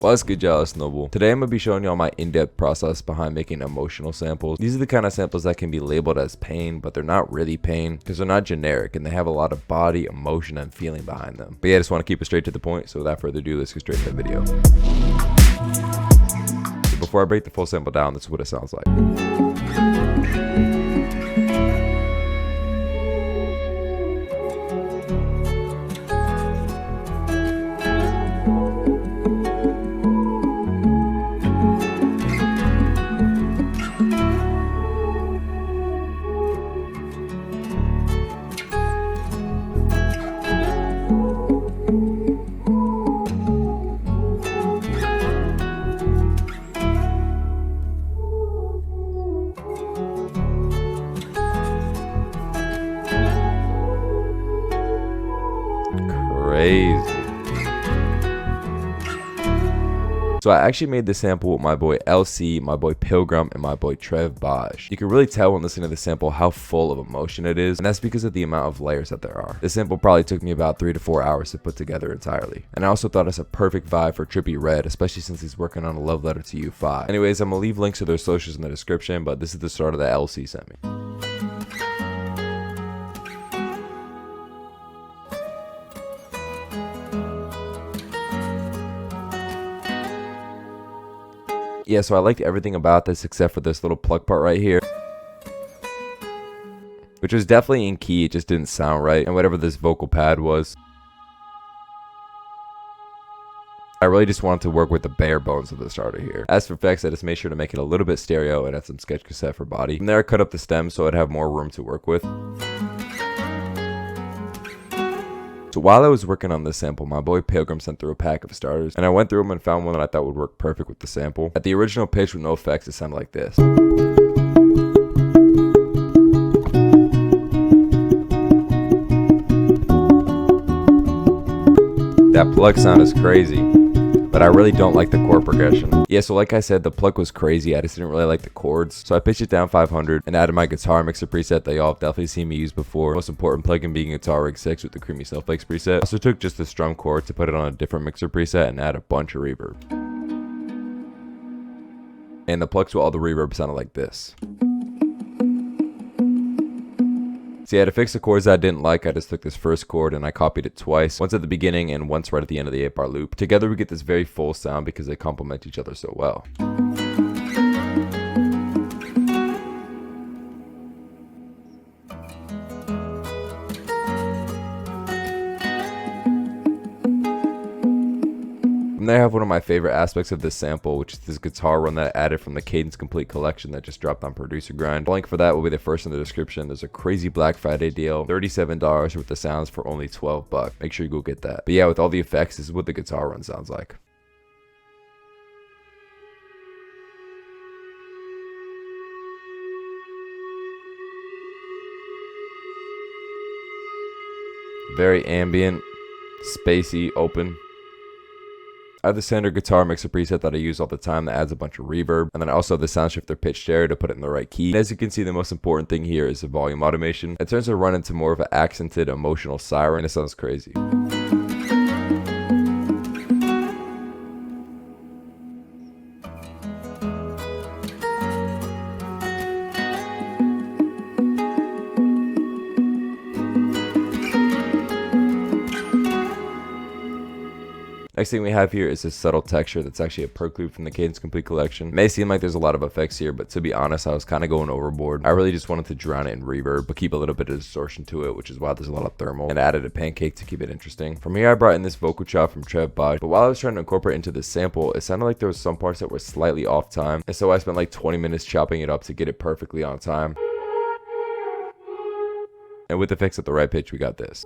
What's good, y'all? It's Noble. Today I'm going to be showing y'all my in-depth process behind making emotional samples. These are the kind of samples that can be labeled as pain, but they're not really pain because they're not generic and they have a lot of body, emotion, and feeling behind them. But yeah, I just want to keep it straight to the point, so without further ado, let's get straight to the video. So before I break the full sample down, this is what it sounds like. Crazy. So I actually made this sample with my boy LC, my boy Pilgrim, and my boy Trev Bosch. You can really tell when listening to the sample how full of emotion it is, and that's because of the amount of layers that there are. This sample probably took me about 3 to 4 hours to put together entirely. And I also thought it's a perfect vibe for Trippie Red, especially since he's working on a Love Letter to You 5. Anyways, I'm gonna leave links to their socials in the description, but this is the start of the LC sent me. Yeah, so I liked everything about this except for this little pluck part right here, which was definitely in key, it just didn't sound right, and whatever this vocal pad was, I really just wanted to work with the bare bones of the starter here. As for effects, I just made sure to make it a little bit stereo and add some sketch cassette for body. From there I cut up the stems so I'd have more room to work with. So while I was working on this sample, my boy Pilgrim sent through a pack of starters, and I went through them and found one that I thought would work perfect with the sample. At the original pitch with no effects, it sounded like this. That pluck sound is crazy, but I really don't like the chord progression. Yeah, so like I said, the pluck was crazy. I just didn't really like the chords. So I pitched it down 500 and added my guitar mixer preset that y'all have definitely seen me use before. Most important plugin being Guitar Rig 6 with the Creamy Snowflakes preset. I also took just the strum chord to put it on a different mixer preset and add a bunch of reverb. And the plucks with all the reverb sounded like this. So yeah, to fix the chords that I didn't like, I just took this first chord and I copied it twice, once at the beginning and once right at the end of the 8-bar loop. Together we get this very full sound because they complement each other so well. From there I have one of my favorite aspects of this sample, which is this guitar run that I added from the Cadence Complete collection that just dropped on Producer Grind. The link for that will be the first in the description. There's a crazy Black Friday deal, $37 with the sounds for only $12. Make sure you go get that. But yeah, with all the effects, this is what the guitar run sounds like. Very ambient, spacey, open. I have the standard guitar mixer preset that I use all the time that adds a bunch of reverb, and then I also have the sound shifter pitch stereo to put it in the right key. And as you can see, the most important thing here is the volume automation. It turns the run into more of an accented emotional siren, and it sounds crazy. Next thing we have here is this subtle texture that's actually a perk loop from the Cadence Complete collection. It may seem like there's a lot of effects here, but to be honest, I was kind of going overboard. I really just wanted to drown it in reverb, but keep a little bit of distortion to it, which is why there's a lot of thermal, and I added a pancake to keep it interesting. From here, I brought in this vocal chop from Trev Bosch, but while I was trying to incorporate into this sample, it sounded like there was some parts that were slightly off time, and so I spent like 20 minutes chopping it up to get it perfectly on time. And with the effects at the right pitch, we got this.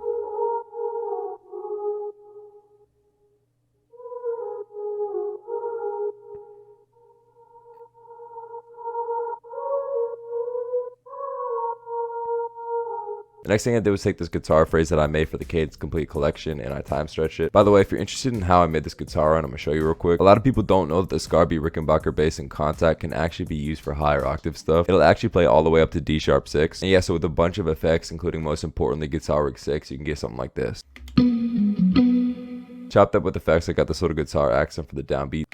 The next thing I did was take this guitar phrase that I made for the Cadence Complete collection and I time stretched it. By the way, if you're interested in how I made this guitar run, I'm going to show you real quick. A lot of people don't know that the Scarby Rickenbacker bass in Contact can actually be used for higher octave stuff. It'll actually play all the way up to D sharp 6. And yeah, so with a bunch of effects, including most importantly Guitar Rig 6, you can get something like this. Chopped up with effects, I got this little guitar accent for the downbeat.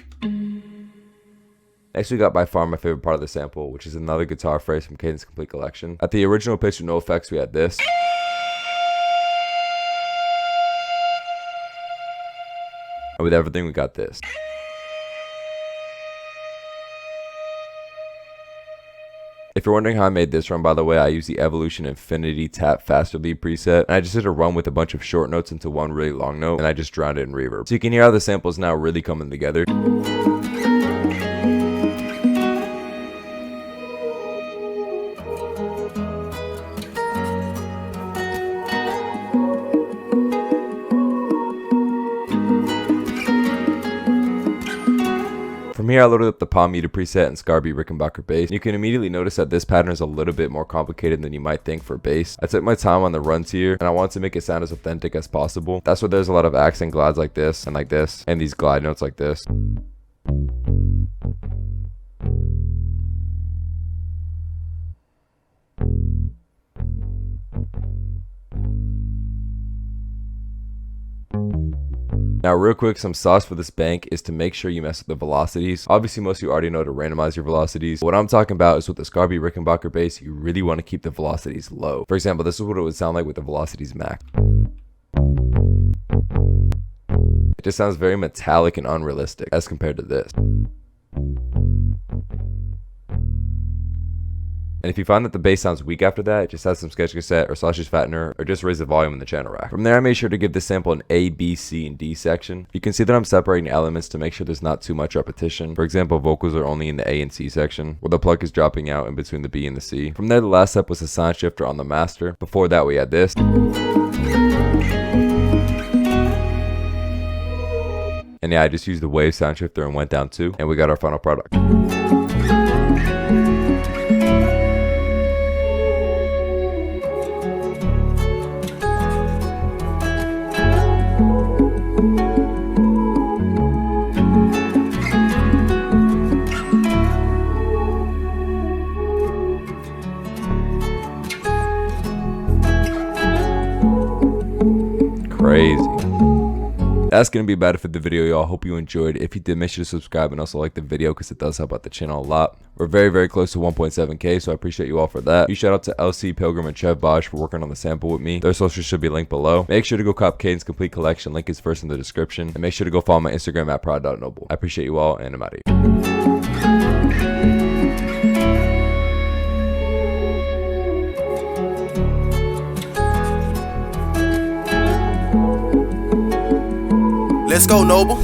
Next we got by far my favorite part of the sample, which is another guitar phrase from Cadence Complete Collection. At the original pitch with no effects, we had this. And with everything, we got this. If you're wondering how I made this run, by the way, I used the Evolution Infinity Tap Faster Lead preset, and I just did a run with a bunch of short notes into one really long note, and I just drowned it in reverb. So you can hear how the sample is now really coming together. From here, I loaded up the palm muted preset and Scarby Rickenbacker bass. You can immediately notice that this pattern is a little bit more complicated than you might think for bass. I took my time on the runs here, and I wanted to make it sound as authentic as possible. That's why there's a lot of accent glides like this, and these glide notes like this. Now real quick, some sauce for this bank is to make sure you mess with the velocities. Obviously most of you already know to randomize your velocities. What I'm talking about is with the Scarby Rickenbacker bass, you really want to keep the velocities low. For example, this is what it would sound like with the velocities max. It just sounds very metallic and unrealistic as compared to this. And if you find that the bass sounds weak after that, just add some sketch cassette or sausage fattener, or just raise the volume in the channel rack. From there, I made sure to give this sample an A, B, C, and D section. You can see that I'm separating elements to make sure there's not too much repetition. For example, vocals are only in the A and C section, while the pluck is dropping out in between the B and the C. From there, the last step was the sound shifter on the master. Before that, we had this. And yeah, I just used the wave sound shifter and went down 2, and we got our final product. Crazy. That's gonna be about it for the video, y'all. Hope you enjoyed. If you did, make sure to subscribe and also like the video because it does help out the channel a lot. We're very close to 1.7k, so I appreciate you all for that. Huge shout out to LC, Pilgrim, and Trev Bosch for working on the sample with me. Their socials should be linked below. Make sure to go cop Cadence Complete Collection. Link is first in the description. And make sure to go follow my Instagram at prod.noble. I appreciate you all, and I'm out of here. Let's go, Noble.